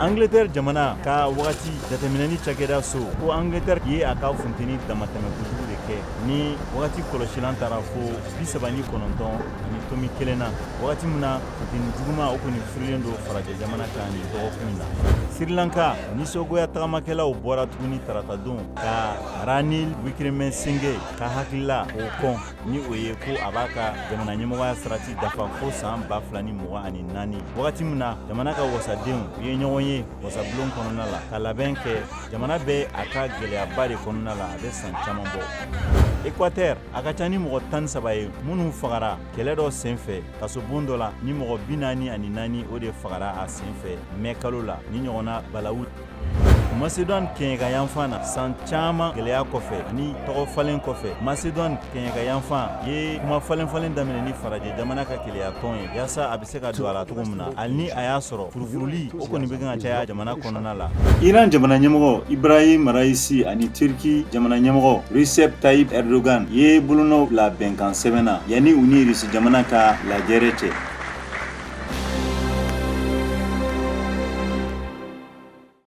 Angleterre jamana ka wagati jateminɛni cakɛda so ko Angleterre ye a ka funteni damatɛmɛ kojugu de kɛ ni wagati kɔlɔsilan taara fo 39 ani tomi 1 na wagati min na funteni juguma o kɔni firilen don farajɛ jamana kan ni dɔgɔkun in na. Sri Lanka nisɔngoya tagamakɛlaw bɔra tuguni tarata don ka Ranil Wickremesinghe ka hakilila o kɔn ni o ye ko a b'a ka jamana ɲɛmɔgɔya sarati dafa fo san 2024 wagati min na jamana ka wasadenw u ye ɲɔgɔn ye wasabulon kɔnɔna la ka labɛn kɛ jamana bɛ a ka gɛlɛyaba de kɔnɔna la a bɛ san caman bɔ. Équateur a ka ca ni mɔgɔ 13 ye minnu fagara kɛlɛ dɔ senfɛ kasobon dɔ la ni mɔgɔ 44 o de fagara a senfɛ mai kalo la ni ɲɔgɔnna balawu. Macédoine kɛɲɛka yanfan na san caman gɛlɛya kɔfɛ ani tɔgɔ falen kɔfɛ Macédoine kɛɲɛka yanfan ye kuma falen daminɛ ni farajɛ jamana ka kɛlɛya tɔn ye yaasa a bɛ se ka don a la cogo min na hali ni a y'a sɔrɔ furufuruli o kɔni bɛ kan ka caya jamana kɔnɔna la. Iran jamana ɲɛmɔgɔ Ibrahim Raisi ani Turki jamana ɲɛmɔgɔ Recep Tayyip Erdogan ye bolonɔw bila bɛnkan sɛbɛn na yanni u ni Rusi jamana ka lajɛrɛ cɛ.